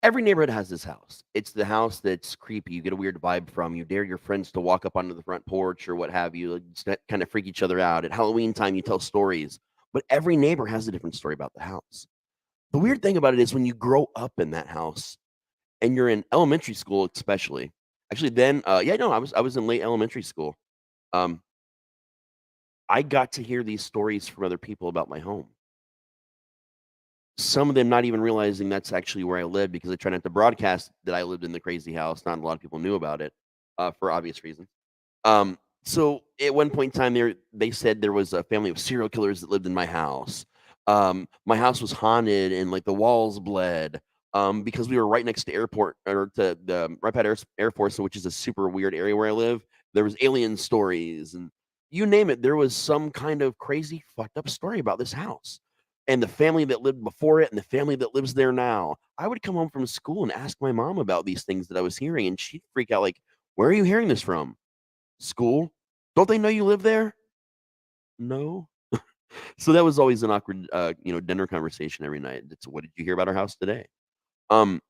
Every neighborhood has this house. It's the house that's creepy. You get a weird vibe from. You dare your friends to walk up onto the front porch or what have you. Like, just kind of freak each other out. At Halloween time, you tell stories. But every neighbor has a different story about the house. The weird thing about it is when you grow up in that house and you're in elementary school, especially. Actually, then, yeah, no, I was in late elementary school. Um, I got to hear these stories from other people about my home. Some of them not even realizing that's actually where I lived because I try not to broadcast that I lived in the crazy house. Not a lot of people knew about it, for obvious reasons. So at one point in time, they said there was a family of serial killers that lived in my house. My house was haunted and like the walls bled. Because we were right next to airport or to the right by Air Force, which is a super weird area where I live. There was alien stories and you name it. There was some kind of crazy, fucked up story about this house and the family that lived before it and the family that lives there now. I would come home from school and ask my mom about these things that I was hearing, and she'd freak out like, "Where are you hearing this from? School? Don't they know you live there?" No. So that was always an awkward, dinner conversation every night. It's, "What did you hear about our house today?" Um,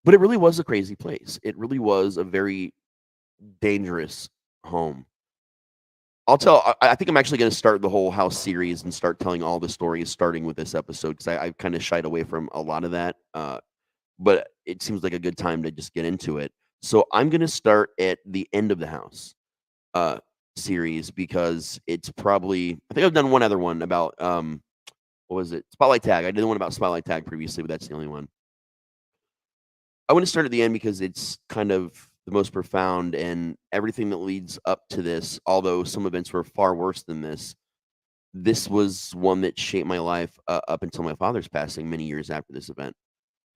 but it really was a crazy place. It really was a very dangerous home. I think I'm actually gonna start the whole house series and start telling all the stories starting with this episode because I kinda shied away from a lot of that, but it seems like a good time to just get into it. So I'm gonna start at the end of the house, uh, series because it's probably I think I've done one other one about, what was it? Spotlight Tag. I did one about Spotlight Tag previously, but that's the only one. I want to start at the end because it's kind of the most profound and everything that leads up to this, although some events were far worse than this was one that shaped my life up until my father's passing many years after this event.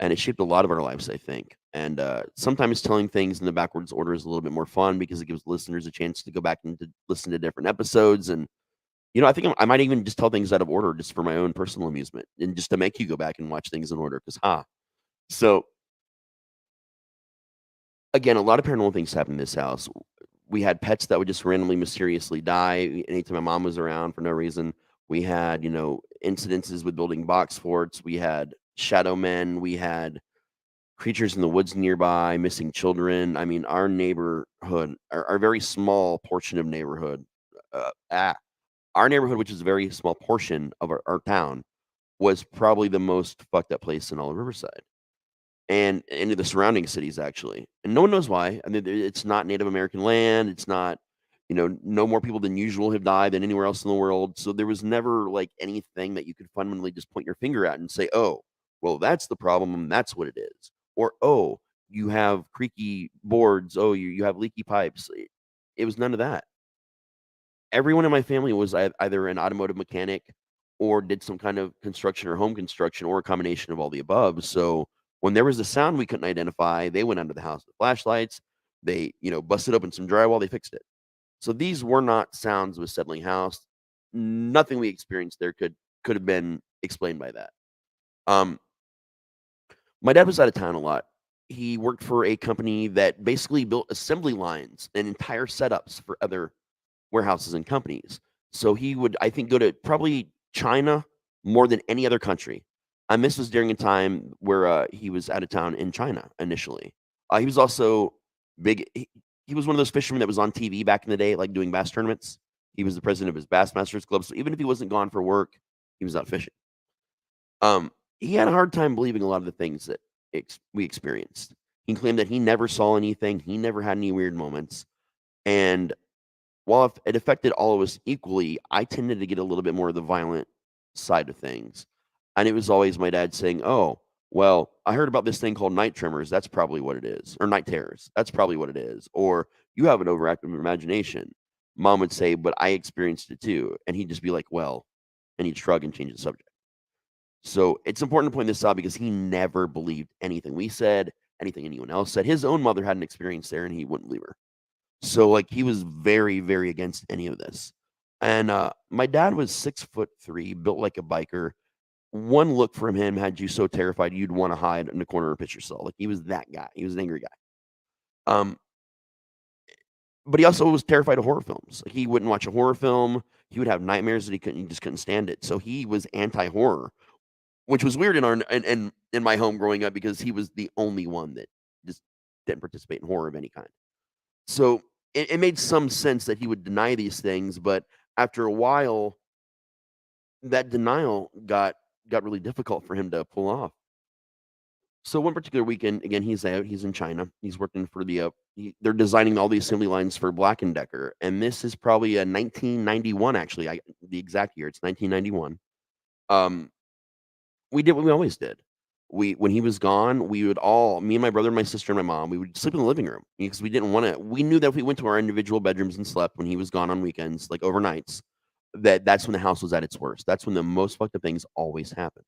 And it shaped a lot of our lives, I think. And sometimes telling things in the backwards order is a little bit more fun because it gives listeners a chance to go back and to listen to different episodes. And, I think I might even just tell things out of order just for my own personal amusement and just to make you go back and watch things in order because, ha. So, again, a lot of paranormal things happen in this house. We had pets that would just randomly, mysteriously die anytime my mom was around for no reason. We had, incidences with building box forts. We had shadow men. We had creatures in the woods nearby, missing children. I mean, our neighborhood, our very small portion of neighborhood, uh, ah, our neighborhood, which is a very small portion of our town, was probably the most fucked up place in all of Riverside and into the surrounding cities actually. And no one knows why. I mean, it's not Native American land. It's not, no more people than usual have died than anywhere else in the world. So there was never like anything that you could fundamentally just point your finger at and say, oh, well, that's the problem and that's what it is. Or, oh, you have creaky boards. Oh, you have leaky pipes. It was none of that. Everyone in my family was either an automotive mechanic or did some kind of construction or home construction or a combination of all the above. So when there was a sound we couldn't identify, they went under the house with flashlights. They, busted open some drywall. They fixed it. So these were not sounds of a settling house. Nothing we experienced there could have been explained by that. Um, my dad was out of town a lot. He worked for a company that basically built assembly lines and entire setups for other warehouses and companies. So he would, I think, go to probably China more than any other country. And this was during a time where he was out of town in China initially. He was also big. He was one of those fishermen that was on TV back in the day, like doing bass tournaments. He was the president of his Bass Masters Club. So even if he wasn't gone for work, he was out fishing. He had a hard time believing a lot of the things that we experienced. He claimed that he never saw anything. He never had any weird moments. And while it affected all of us equally, I tended to get a little bit more of the violent side of things. And it was always my dad saying, "Oh, well, I heard about this thing called night tremors. That's probably what it is. Or night terrors. That's probably what it is. Or you have an overactive imagination." Mom would say, "But I experienced it too." And he'd just be like, "Well," and he'd shrug and change the subject. So it's important to point this out because he never believed anything we said, anything anyone else said. His own mother had an experience there and he wouldn't leave her. So, like, he was very, very against any of this. And, my dad was 6'3", built like a biker. One look from him had you so terrified you'd wanna hide in the corner and piss yourself. Like, he was that guy. He was an angry guy. Um, but he also was terrified of horror films. Like, he wouldn't watch a horror film. He would have nightmares that he just couldn't stand it. So he was anti-horror. which was weird in our in my home growing up because he was the only one that just didn't participate in horror of any kind. So it made some sense that he would deny these things, but after a while, that denial got really difficult for him to pull off. So one particular weekend, again, he's out. He's in China. He's working for they're designing all the assembly lines for Black and Decker, and this is probably a 1991. Actually, the exact year. It's 1991. Um, we did what we always did. When he was gone, we would all me and my brother and my sister and my mom, we would sleep in the living room because we didn't want to. We knew that if we went to our individual bedrooms and slept when he was gone on weekends, like overnights, that's when the house was at its worst. That's when the most fucked up things always happened.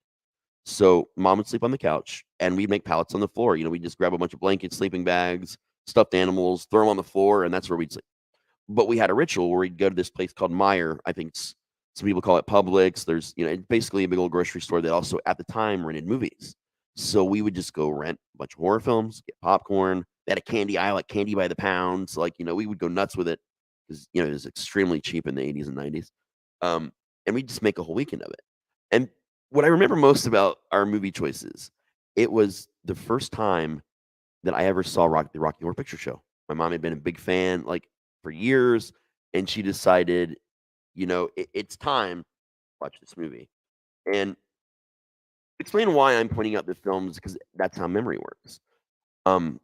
So mom would sleep on the couch, and we'd make pallets on the floor. We'd just grab a bunch of blankets, sleeping bags, stuffed animals, throw them on the floor, and that's where we'd sleep. But we had a ritual where we'd go to this place called Meyer. I think some people call it Publix. There's, it's basically a big old grocery store that also at the time rented movies. So we would just go rent a bunch of horror films, get popcorn. They had a candy aisle, like candy by the pound. So, we would go nuts with it because, it was extremely cheap in the 80s and 90s. And we just make a whole weekend of it. And what I remember most about our movie choices, it was the first time that I ever saw the Rocky Horror Picture Show. My mom had been a big fan, like, for years, and she decided, it's time to watch this movie. And explain why I'm pointing out the films because that's how memory works. Um,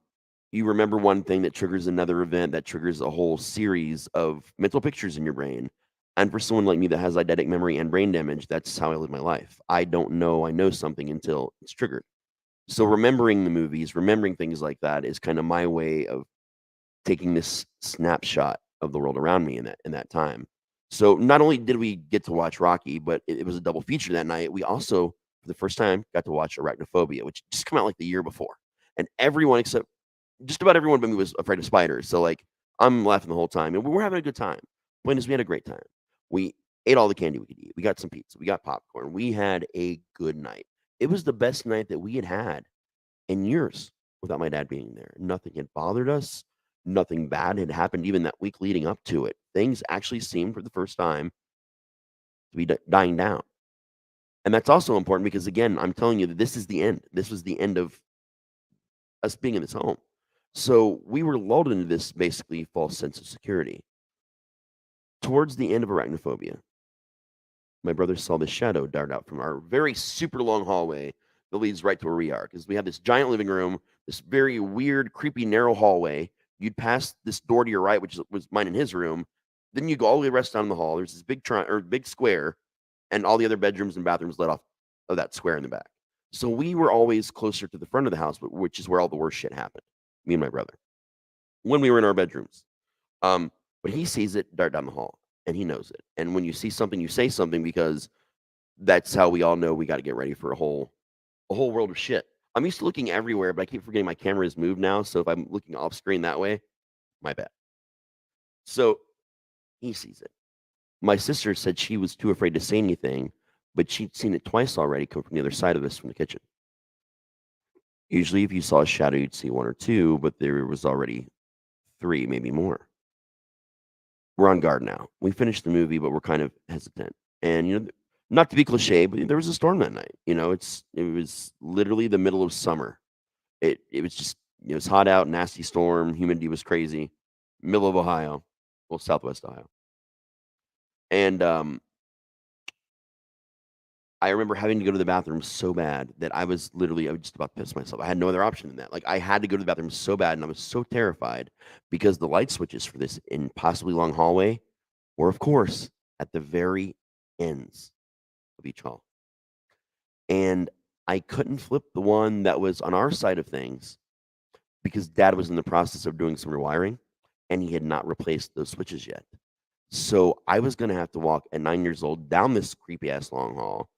you remember one thing that triggers another event that triggers a whole series of mental pictures in your brain. And for someone like me that has eidetic memory and brain damage, that's how I live my life. I don't know I know something until it's triggered. So remembering the movies, remembering things like that is kind of my way of taking this snapshot of the world around me in that time. So not only did we get to watch Rocky, but it was a double feature that night. We also, for the first time, got to watch Arachnophobia, which just came out like the year before. And everyone except just about everyone but me was afraid of spiders. So like I'm laughing the whole time. And we were having a good time. Point is we had a great time. We ate all the candy we could eat. We got some pizza. We got popcorn. We had a good night. It was the best night that we had in years without my dad being there. Nothing had bothered us. Nothing bad had happened even that week leading up to it. Things actually seemed for the first time to be dying down. And that's also important because, again, I'm telling you that this is the end. This was the end of us being in this home. So we were lulled into this basically false sense of security. Towards the end of Arachnophobia, my brother saw this shadow dart out from our very super long hallway that leads right to where we are because we have this giant living room, this very weird, creepy, narrow hallway. You'd pass this door to your right, which was mine and his room. Then you go all the way rest down the hall. There's this big square, and all the other bedrooms and bathrooms let off of that square in the back. So we were always closer to the front of the house, which is where all the worst shit happened. Me and my brother when we were in our bedrooms. Um, but he sees it dart down the hall, and he knows it. And when you see something, you say something because that's how we all know we got to get ready for a whole world of shit. I'm used to looking everywhere, but I keep forgetting my camera is moved now. So if I'm looking off screen that way, my bad. So he sees it. My sister said she was too afraid to say anything, but she'd seen it twice already come from the other side of us from the kitchen. Usually, if you saw a shadow, you'd see one or two, but there was already three, maybe more. We're on guard now. We finished the movie, but we're kind of hesitant. And not to be cliche, but there was a storm that night. It was literally the middle of summer. It was just it was hot out, nasty storm, humidity was crazy, middle of Ohio, well, Southwest Ohio. And I remember having to go to the bathroom so bad that I was just about to piss myself. I had no other option than that. Like I had to go to the bathroom so bad, and I was so terrified because the light switches for this impossibly long hallway were, of course, at the very ends of each hall. And I couldn't flip the one that was on our side of things because dad was in the process of doing some rewiring and he had not replaced those switches yet. So I was going to have to walk at 9 years old down this creepy ass long hall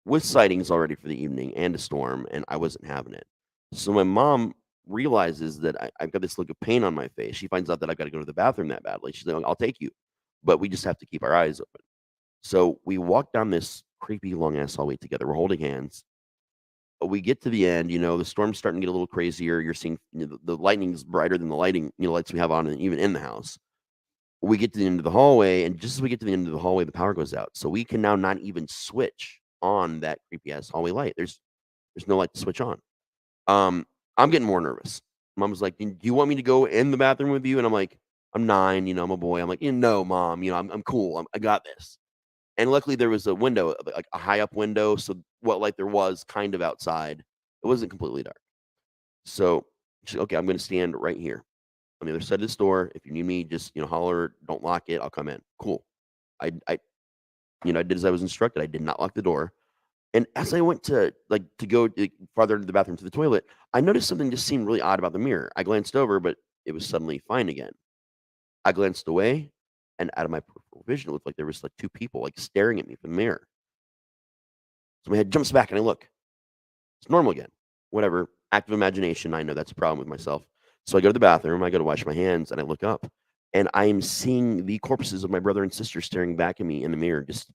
with sightings already for the evening and a storm, and I wasn't having it. So my mom realizes that I've got this look of pain on my face. She finds out that I've got to go to the bathroom that badly. She's like, I'll take you, but we just have to keep our eyes open. So we walk down this creepy long ass hallway together. We're holding hands. We get to the end, the storm's starting to get a little crazier. You're seeing the lightning's brighter than the lights we have on even in the house. We get to the end of the hallway, and just as we get to the end of the hallway, the power goes out. So we can now not even switch on that creepy ass hallway light. There's no light to switch on. Um, I'm getting more nervous. Mom was like, "Do you want me to go in the bathroom with you?" And I'm like, "I'm 9, I'm a boy." I'm like, "No, mom, I'm cool. I got this." And luckily there was a window, like a high up window, so what light there was kind of outside. It wasn't completely dark. So she's okay, I'm gonna stand right here on the other side of this door. If you need me, just holler, don't lock it, I'll come in. Cool. I did as I was instructed. I did not lock the door. And as I went to go farther into the bathroom to the toilet, I noticed something just seemed really odd about the mirror. I glanced over, but it was suddenly fine again. I glanced away, and out of my peripheral vision, it looked like there was like two people like staring at me from the mirror. So my head jumps back and I look. It's normal again. Whatever. Active imagination. I know that's a problem with myself. So I go to the bathroom. I go to wash my hands, and I look up, and I am seeing the corpses of my brother and sister staring back at me in the mirror, just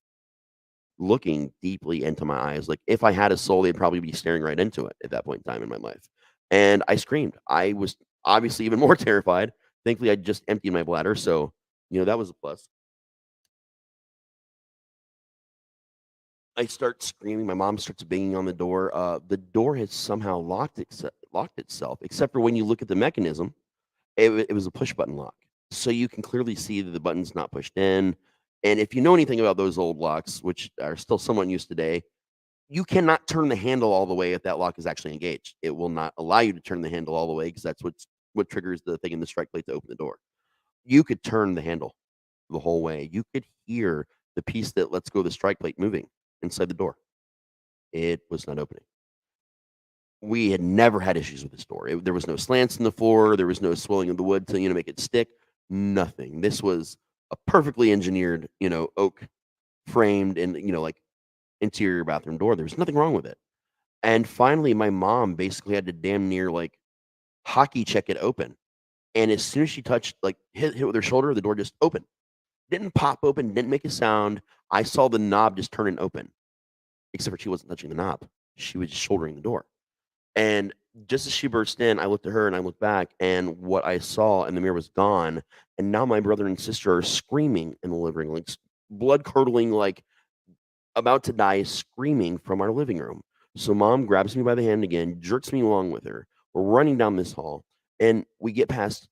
looking deeply into my eyes. Like if I had a soul, they'd probably be staring right into it at that point in time in my life. And I screamed. I was obviously even more terrified. Thankfully, I just emptied my bladder, so that was a plus. I start screaming. My mom starts banging on the door. The door has somehow locked itself, except for when you look at the mechanism, it was a push button lock. So you can clearly see that the button's not pushed in. And if you know anything about those old locks, which are still somewhat used today, you cannot turn the handle all the way if that lock is actually engaged. It will not allow you to turn the handle all the way because that's what triggers the thing in the strike plate to open the door. You could turn the handle the whole way. You could hear the piece that lets go of the strike plate moving inside the door. It was not opening. We had never had issues with this door. There was no slants in the floor. There was no swelling of the wood to make it stick. Nothing. This was a perfectly engineered, oak framed and like interior bathroom door. There was nothing wrong with it. And finally, my mom basically had to damn near like hockey check it open. And as soon as she touched, like hit with her shoulder, the door just opened. Didn't pop open, didn't make a sound. I saw the knob just turn and open, except for she wasn't touching the knob. She was just shouldering the door. And just as she burst in, I looked at her and I looked back, and what I saw in the mirror was gone. And now my brother and sister are screaming in the living room, like blood curdling, like about to die, screaming from our living room. So mom grabs me by the hand again, jerks me along with her. We're running down this hall, and we get past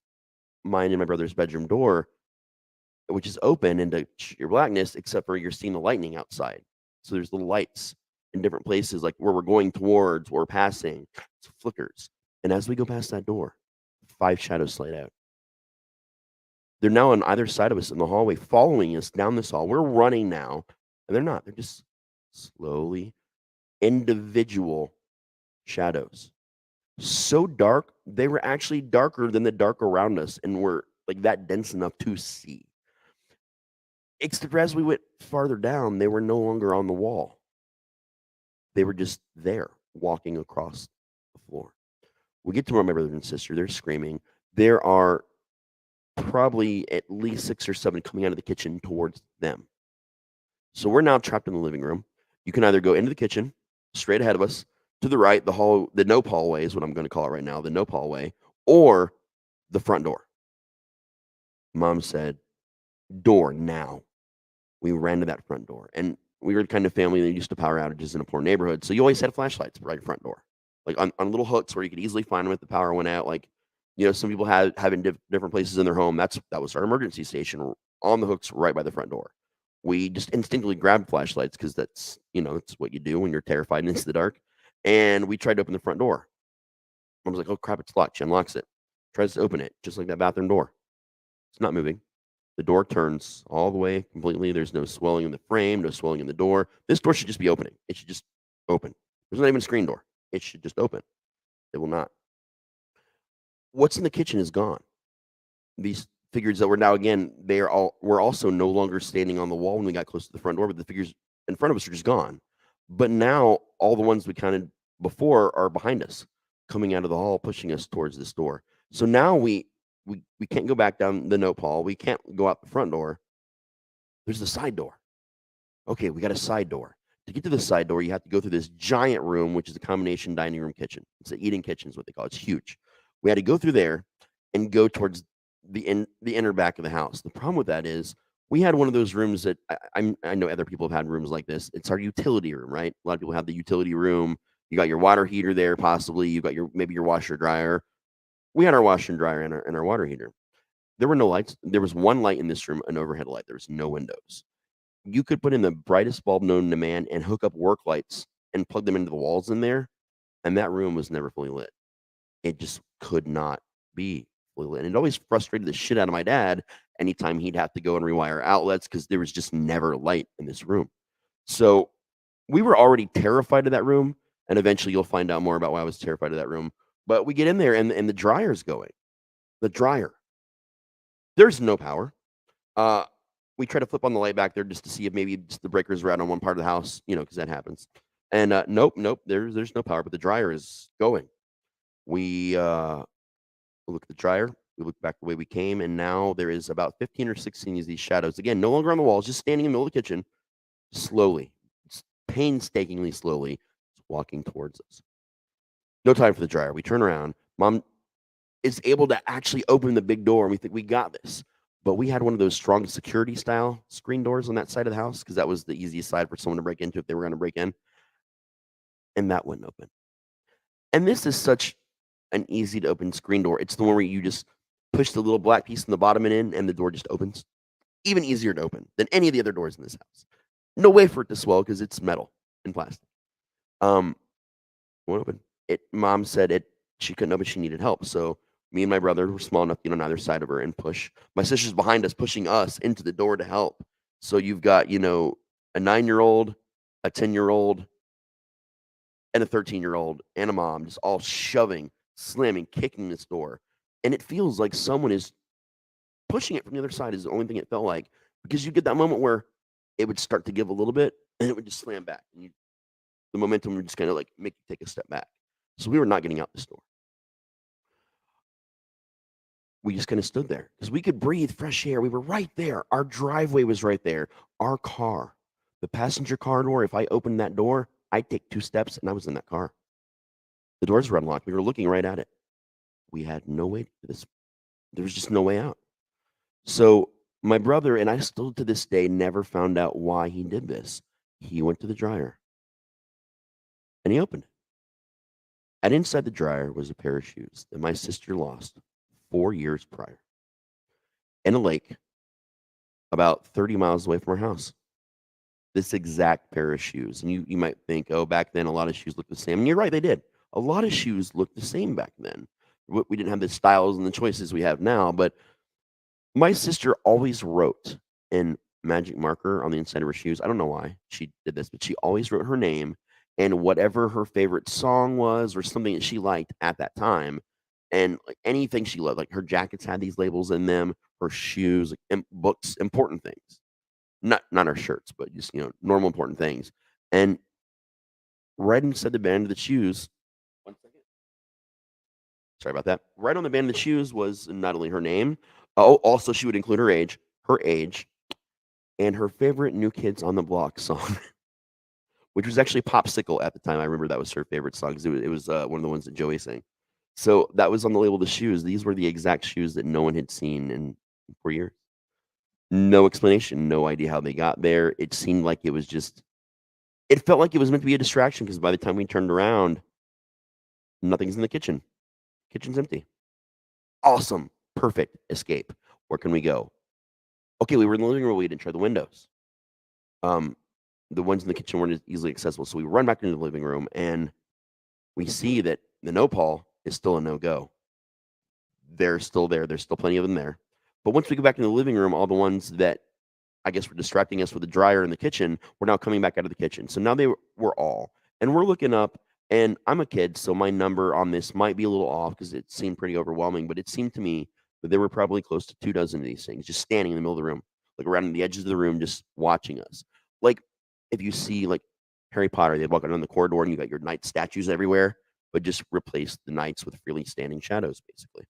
mine and my brother's bedroom door, which is open into sheer blackness, except for you're seeing the lightning outside. So there's little lights in different places, like where we're going towards, where we're passing. It's flickers. And as we go past that door, 5 shadows slide out. They're now on either side of us in the hallway, following us down this hall. We're running now, and they're not. They're just slowly individual shadows. So dark, they were actually darker than the dark around us and were like that dense enough to see. Except as we went farther down, they were no longer on the wall. They were just there, walking across the floor. We get to where my brother and sister, they're screaming. There are probably at least 6 or 7 coming out of the kitchen towards them. So we're now trapped in the living room. You can either go into the kitchen, straight ahead of us, to the right, the nope hallway is what I'm going to call it right now, the nope hallway, or the front door. Mom said, door now. We ran to that front door. And we were the kind of family that used to power outages in a poor neighborhood. So you always had flashlights by your front door, like on little hooks where you could easily find them if the power went out. Like, some people have in different places in their home. That was our emergency station on the hooks right by the front door. We just instinctively grabbed flashlights because that's what you do when you're terrified and it's the dark. And we tried to open the front door. I was like, oh crap, it's locked. She unlocks it, tries to open it, just like that bathroom door. It's not moving. The door turns all the way completely. There's no swelling in the frame, no swelling in the door. This door should just be opening. It should just open. There's not even a screen door. It should just open. It will not. What's in the kitchen is gone. These figures that were now again, were also no longer standing on the wall when we got close to the front door, but the figures in front of us are just gone. But now all the ones we counted before are behind us, coming out of the hall, pushing us towards this door. So now we can't go back down the note hall. We can't go out the front door. There's the side door. Okay, we got a side door. To get to the side door, you have to go through this giant room, which is a combination dining room kitchen. It's an eating kitchen is what they call it. It's huge. We had to go through there and go towards the inner back of the house. The problem with that is We had one of those rooms that I know other people have had rooms like this. It's our utility room, right? A lot of people have the utility room. You got your water heater there, possibly. You got your maybe your washer dryer. We had our washer and dryer and our water heater. There were no lights. There was one light in this room, an overhead light. There was no windows. You could put in the brightest bulb known to man and hook up work lights and plug them into the walls in there, and that room was never fully lit. It just could not be fully lit. And it always frustrated the shit out of my dad anytime he'd have to go and rewire outlets because there was just never light in this room. So we were already terrified of that room. And eventually you'll find out more about why I was terrified of that room. But we get in there and the dryer's going. The dryer. There's no power. Uh, we try to flip on the light back there just to see if maybe just the breakers were out on one part of the house, because that happens. And nope, there's no power, but the dryer is going. We look at the dryer. We look back the way we came, and now there is about 15 or 16 of these shadows. Again, no longer on the walls, just standing in the middle of the kitchen, slowly, painstakingly slowly, walking towards us. No time for the dryer. We turn around. Mom is able to actually open the big door, and we think we got this. But we had one of those strong security style screen doors on that side of the house because that was the easiest side for someone to break into if they were going to break in, and that wouldn't open. And this is such an easy to open screen door. It's the one where you just push the little black piece in the bottom and in, and the door just opens. Even easier to open than any of the other doors in this house. No way for it to swell because it's metal and plastic. Um, won't open. Mom said it. She couldn't open. She needed help. So me and my brother were small enough to get on either side of her and push. My sister's behind us, pushing us into the door to help. So you've got a 9-year-old, a 10-year-old, and a 13-year-old and a mom just all shoving, slamming, kicking this door. And it feels like someone is pushing it from the other side is the only thing it felt like because you get that moment where it would start to give a little bit and it would just slam back. And the momentum would just kind of like make you take a step back. So we were not getting out this door. We just kind of stood there because we could breathe fresh air. We were right there. Our driveway was right there. Our car, the passenger car door, if I opened that door, I'd take 2 steps and I was in that car. The doors were unlocked. We were looking right at it. We had no way to this. There was just no way out. So my brother and I still to this day never found out why he did this. He went to the dryer and he opened it. And inside the dryer was a pair of shoes that my sister lost 4 years prior in a lake about 30 miles away from our house. This exact pair of shoes. And you might think, oh, back then a lot of shoes looked the same. And you're right, they did. A lot of shoes looked the same back then. We didn't have the styles and the choices we have now, but my sister always wrote in magic marker on the inside of her shoes. I don't know why she did this, but she always wrote her name and whatever her favorite song was or something that she liked at that time. And like anything she loved, like her jackets had these labels in them, her shoes, like, books, important things. Not our shirts, but just normal important things. And right inside the band of the shoes, one second. Sorry about that. Right on the band of the shoes was not only her name, oh, also she would include her age, and her favorite New Kids on the Block song, which was actually Popsicle at the time. I remember that was her favorite song 'cause it was one of the ones that Joey sang. So that was on the label of the shoes. These were the exact shoes that no one had seen in 4 years. No explanation, no idea how they got there. It seemed like it felt like it was meant to be a distraction because by the time we turned around, nothing's in the kitchen. Kitchen's empty. Awesome. Perfect escape. Where can we go? Okay, we were in the living room. We didn't try the windows. The ones in the kitchen weren't as easily accessible. So we run back into the living room and we see that the no-paw is still a no-go. They're still there. There's still plenty of them there. But once we go back into the living room, all the ones that I guess were distracting us with the dryer in the kitchen were now coming back out of the kitchen. So now were all. And we're looking up, and I'm a kid, so my number on this might be a little off because it seemed pretty overwhelming, but it seemed to me that there were probably close to 2 dozen of these things just standing in the middle of the room, like around the edges of the room, just watching us. Like if you see like Harry Potter, they'd walk down the corridor and you got your knight statues everywhere, but just replace the knights with freely standing shadows, basically.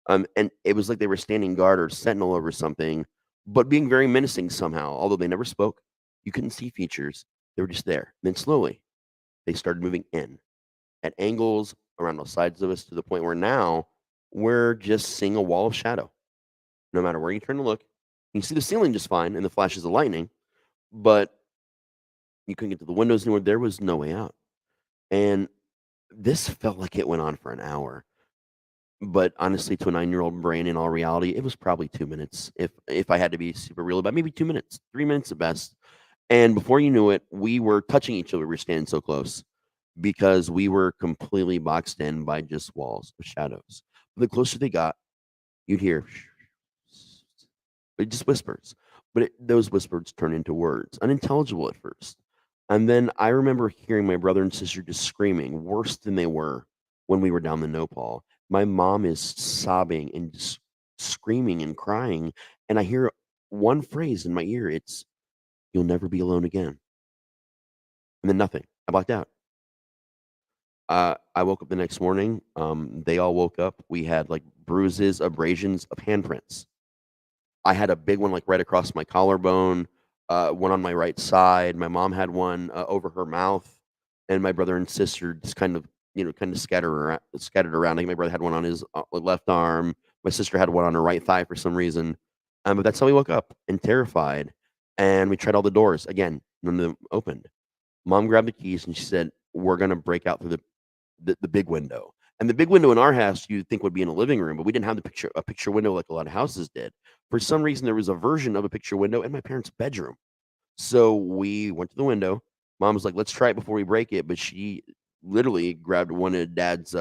And it was like they were standing guard or sentinel over something, but being very menacing somehow. Although they never spoke, you couldn't see features. They were just there. Then slowly, they started moving in at angles around the sides of us to the point where now we're just seeing a wall of shadow. No matter where you turn to look, You see the ceiling just fine and the flashes of lightning, but you couldn't get to the windows anywhere. There was no way out. And this felt like it went on for an hour. But honestly, to a 9-year-old brain, in all reality, it was probably 2 minutes. If I had to be super real about maybe 2 minutes, 3 minutes at best. And before you knew it, we were touching each other. We were standing so close because we were completely boxed in by just walls of shadows. The closer they got, you'd hear but just whispers. But those whispers turn into words, unintelligible at first. And then I remember hearing my brother and sister just screaming, worse than they were when we were down the Nopal. My mom is sobbing and just screaming and crying. And I hear one phrase in my ear, it's, "You'll never be alone again." And then nothing. I blacked out. I woke up the next morning. They all woke up. We had like bruises, abrasions of handprints. I had a big one, like, right across my collarbone, one on my right side. My mom had one, over her mouth, and my brother and sister just kind of, kinda scattered around. I think my brother had one on his, left arm. My sister had one on her right thigh for some reason. But that's how we woke up and terrified, and we tried all the doors. Again, none of them opened. Mom grabbed the keys, and she said, "We're gonna break out through the big window." And the big window in our house you'd think would be in a living room, but we didn't have a picture window like a lot of houses did. For some reason, there was a version of a picture window in my parents' bedroom. So we went to the window. Mom was like, "Let's try it before we break it," but she literally grabbed one of Dad's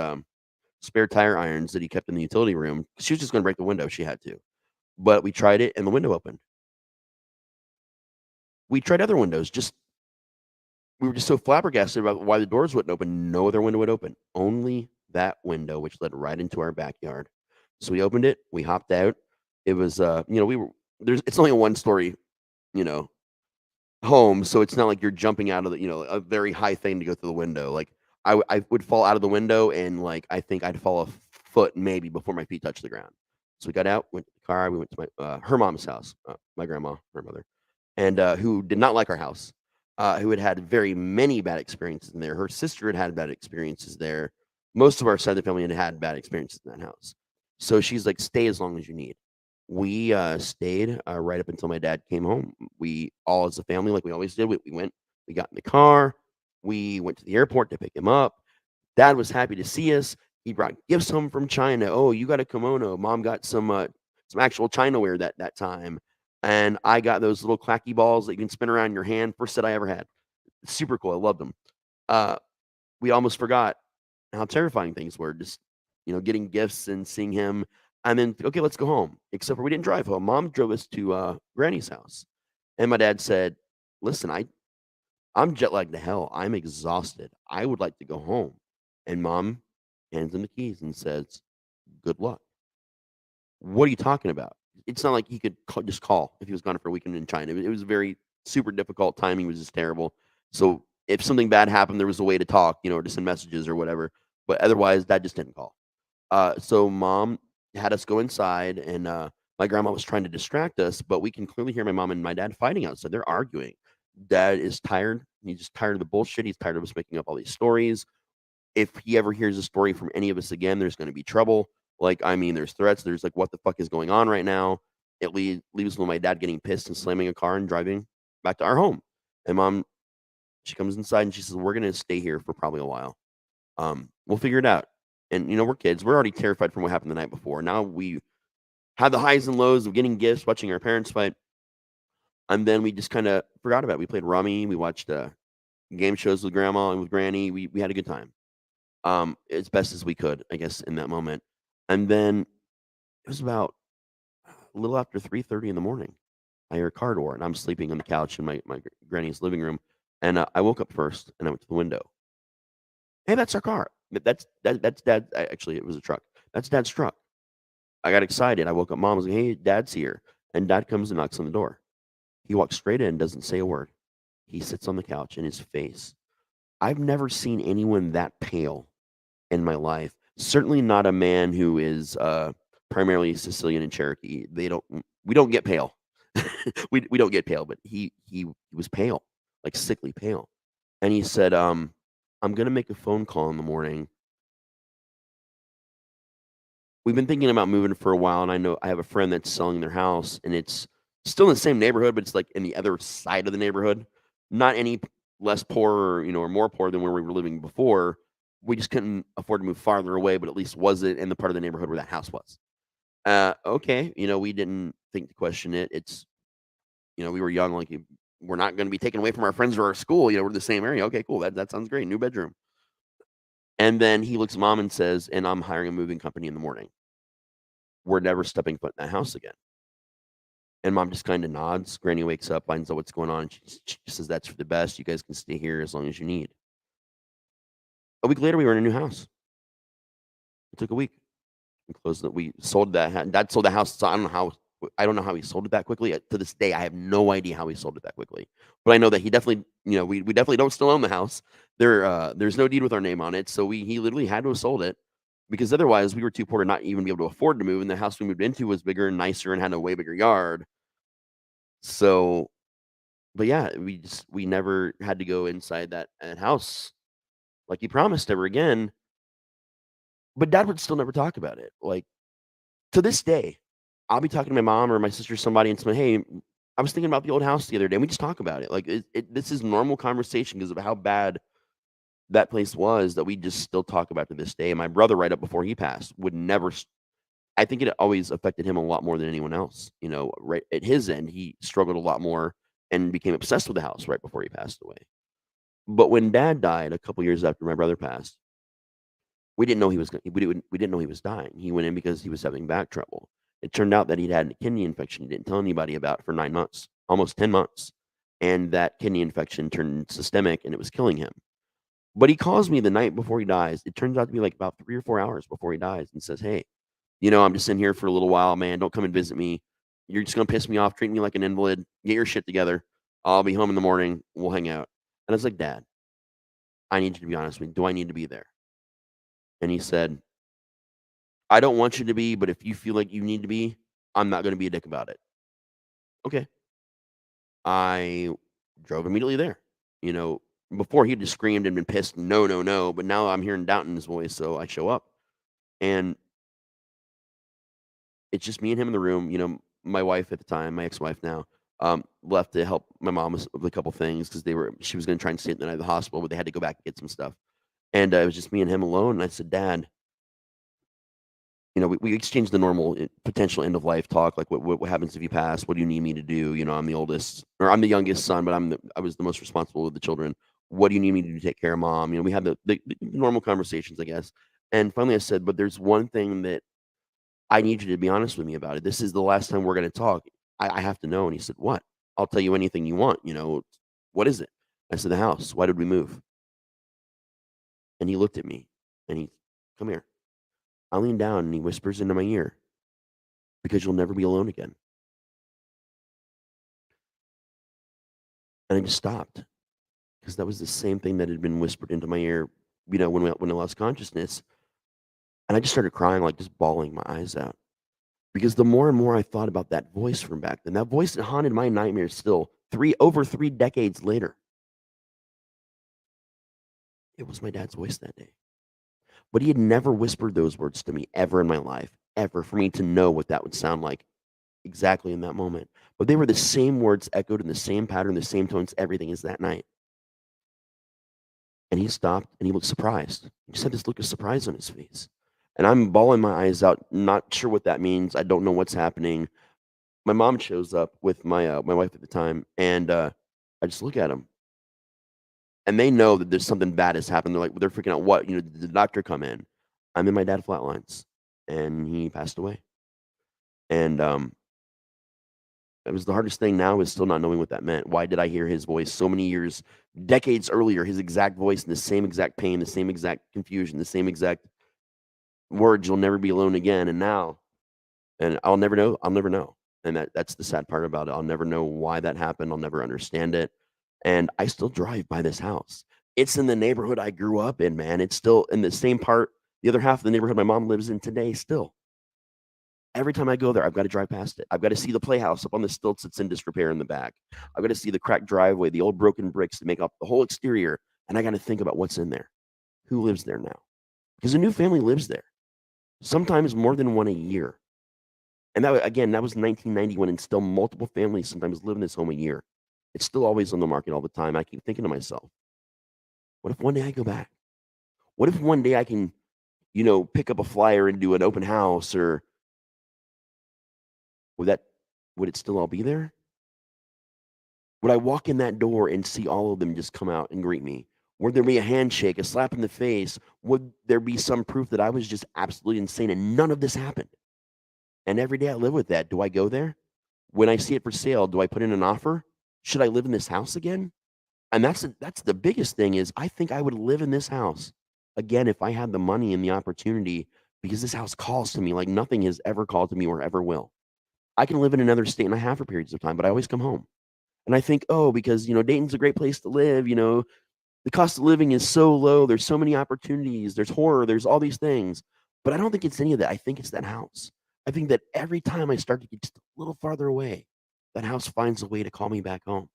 spare tire irons that he kept in the utility room. She was just going to break the window. She had to, but we tried it, and the window opened. We tried other windows. Just we were just so flabbergasted about why the doors wouldn't open. No other window would open. Only that window, which led right into our backyard. So we opened it. We hopped out. It was, we were there's. It's only a one story, you know, home, so it's not like you're jumping out of a very high thing to go through the window. Like I would fall out of the window, and like I think I'd fall a foot maybe before my feet touched the ground. So we got out, went to the car. We went to my her mom's house, my grandma, her mother, and who did not like our house, who had had very many bad experiences in there. Her sister had had bad experiences there. Most of our side of the family had had bad experiences in that house. So she's like, "Stay as long as you need." We stayed right up until my dad came home. We all, as a family, like we always did, we went, we got in the car, we went to the airport to pick him up. Dad was happy to see us. He brought gifts home from China. Oh, you got a kimono. Mom got some actual Chinaware that time, and I got those little clacky balls that you can spin around your hand. First set I ever had. Super cool. I loved them. Uh, we almost forgot how terrifying things were. Just getting gifts and seeing him, and then okay, let's go home. Except for we didn't drive home. Mom drove us to Granny's house, and my dad said, "Listen, I'm jet lagged to hell. I'm exhausted. I would like to go home." And Mom hands him the keys and says, "Good luck." What are you talking about? It's not like he could just call if he was gone for a weekend in China. It was very super difficult. Timing was just terrible. So if something bad happened, there was a way to talk, or to send messages or whatever. But otherwise, Dad just didn't call. So Mom had us go inside, and my grandma was trying to distract us, but we can clearly hear my mom and my dad fighting outside. They're arguing. Dad is tired. He's just tired of the bullshit. He's tired of us making up all these stories. If he ever hears a story from any of us again, there's going to be trouble. Like, I mean, there's threats. There's like, what the fuck is going on right now? It leaves with my dad getting pissed and slamming a car and driving back to our home. And Mom, she comes inside and she says, "We're going to stay here for probably a while. We'll figure it out." And we're kids. We're already terrified from what happened the night before. Now we had the highs and lows of getting gifts, watching our parents fight, and then we just kind of forgot about it. We played rummy. We watched game shows with grandma and with granny. We had a good time, as best as we could, I guess, in that moment. And then it was about a little after 3:30 in the morning. I hear a car door, and I'm sleeping on the couch in my granny's living room. And I woke up first, and I went to the window. Hey, that's our car. That's dad. Actually, it was a truck. That's Dad's truck. I got excited. I woke up mom, was like, "Hey, Dad's here." And Dad comes and knocks on the door. He walks straight in, doesn't say a word. He sits on the couch, and his face, I've never seen anyone that pale in my life. Certainly not a man who is, primarily Sicilian and Cherokee. We don't get pale. We don't get pale, but he was pale, like sickly pale. And he said, "I'm gonna make a phone call in the morning. We've been thinking about moving for a while, and I know I have a friend that's selling their house, and it's Still in the same neighborhood, but it's like in the other side of the neighborhood. Not any less poor or, or more poor than where we were living before. We just couldn't afford to move farther away, but at least was it in the part of the neighborhood where that house was. Okay, we didn't think to question it. It's we were young, like we're not going to be taken away from our friends or our school. We're in the same area. Okay, cool. That sounds great. New bedroom. And then he looks at mom and says, "And I'm hiring a moving company in the morning. We're never stepping foot in that house again." And mom just kind of nods. Granny wakes up, finds out what's going on. And she says, "That's for the best. You guys can stay here as long as you need." A week later, we were in a new house. It took a week. We closed it. We sold that. Dad sold the house. So I don't know how. I don't know how he sold it that quickly. To this day, I have no idea how he sold it that quickly. But I know that he definitely, we definitely don't still own the house. There's no deed with our name on it. So he literally had to have sold it because otherwise we were too poor to not even be able to afford to move. And the house we moved into was bigger and nicer and had a way bigger yard. So, but yeah, we never had to go inside that house like he promised ever again. But dad would still never talk about it. Like to this day, I'll be talking to my mom or my sister or somebody and say, "Hey, I was thinking about the old house the other day." And we just talk about it. Like this is normal conversation because of how bad that place was that we just still talk about to this day. And my brother, right up before he passed, would never. I think it always affected him a lot more than anyone else. Right at his end, he struggled a lot more and became obsessed with the house right before he passed away. But when dad died a couple years after my brother passed, we didn't know he was we didn't know he was dying. He went in because he was having back trouble. It turned out that he'd had a kidney infection he didn't tell anybody about for 9 months, almost 10 months, and that kidney infection turned systemic, and it was killing him. But he calls me the night before he dies. It turns out to be, like, about 3 or 4 hours before he dies and says, "Hey, I'm just in here for a little while, man. Don't come and visit me. You're just gonna piss me off, treat me like an invalid. Get your shit together. I'll be home in the morning. We'll hang out." And I was like, "Dad, I need you to be honest with me. Do I need to be there?" And he said, "I don't want you to be, but if you feel like you need to be, I'm not gonna be a dick about it." Okay. I drove immediately there. You know, Before he'd just screamed and been pissed, "No, no, no," but now I'm hearing doubt in his voice, so I show up. And it's just me and him in the room. My wife at the time, my ex-wife now, left to help my mom with a couple things because she was gonna try and stay the night at the hospital, but they had to go back and get some stuff. And it was just me and him alone. And I said, "Dad," we exchanged the normal potential end of life talk, like what happens if you pass? What do you need me to do? I'm the oldest, or I'm the youngest son, but I was the most responsible of the children. What do you need me to do to take care of mom? We had the normal conversations, I guess. And finally, I said, "But there's one thing that I need you to be honest with me about it. This is the last time we're going to talk. I have to know." And he said, "What?" "I'll tell you anything you want. What is it?" I said, "The house. Why did we move?" And he looked at me and "Come here." I leaned down and he whispers into my ear, "Because you'll never be alone again." And I just stopped because that was the same thing that had been whispered into my ear, when I lost consciousness. And I just started crying, like just bawling my eyes out. Because the more and more I thought about that voice from back then, that voice that haunted my nightmares still over 3 decades later, it was my dad's voice that day. But he had never whispered those words to me ever in my life, ever, for me to know what that would sound like exactly in that moment. But they were the same words echoed in the same pattern, the same tones, everything as that night. And he stopped and he looked surprised. He just had this look of surprise on his face. And I'm bawling my eyes out, not sure what that means. I don't know what's happening. My mom shows up with my wife at the time, and I just look at him, and they know that there's something bad has happened. They're freaking out. What? Did the doctor come in? I'm in my dad flatlines, and he passed away. And it was the hardest thing now is still not knowing what that meant. Why did I hear his voice so many years, decades earlier, his exact voice, and the same exact pain, the same exact confusion, the same exact words, "You'll never be alone again." And now, and I'll never know. I'll never know. And that's the sad part about it. I'll never know why that happened. I'll never understand it. And I still drive by this house. It's in the neighborhood I grew up in, man. It's still in the same part, the other half of the neighborhood my mom lives in today still. Every time I go there, I've got to drive past it. I've got to see the playhouse up on the stilts that's in disrepair in the back. I've got to see the cracked driveway, the old broken bricks that make up the whole exterior. And I got to think about what's in there. Who lives there now? Because a new family lives there, sometimes more than one a year. And that was 1991, and still multiple families sometimes live in this home a year. It's still always on the market all the time. I keep thinking to myself, "What if one day I go back? What if one day I can, pick up a flyer and do an open house, or would that would it still all be there? Would I walk in that door and see all of them just come out and greet me? Would there be a handshake, a slap in the face? Would there be some proof that I was just absolutely insane and none of this happened? And every day I live with that. Do I go there? When I see it for sale, do I put in an offer? Should I live in this house again? And that's the biggest thing is I think I would live in this house again if I had the money and the opportunity because this house calls to me like nothing has ever called to me or ever will. I can live in another state and a half for periods of time, but I always come home. And I think, oh, because Dayton's a great place to live, the cost of living is so low, there's so many opportunities, there's horror, there's all these things. But I don't think it's any of that. I think it's that house. I think that every time I start to get just a little farther away, that house finds a way to call me back home.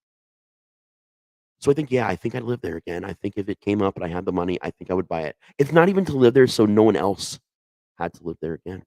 So I think, yeah, I think I'd live there again. I think if it came up and I had the money, I think I would buy it. It's not even to live there so no one else had to live there again.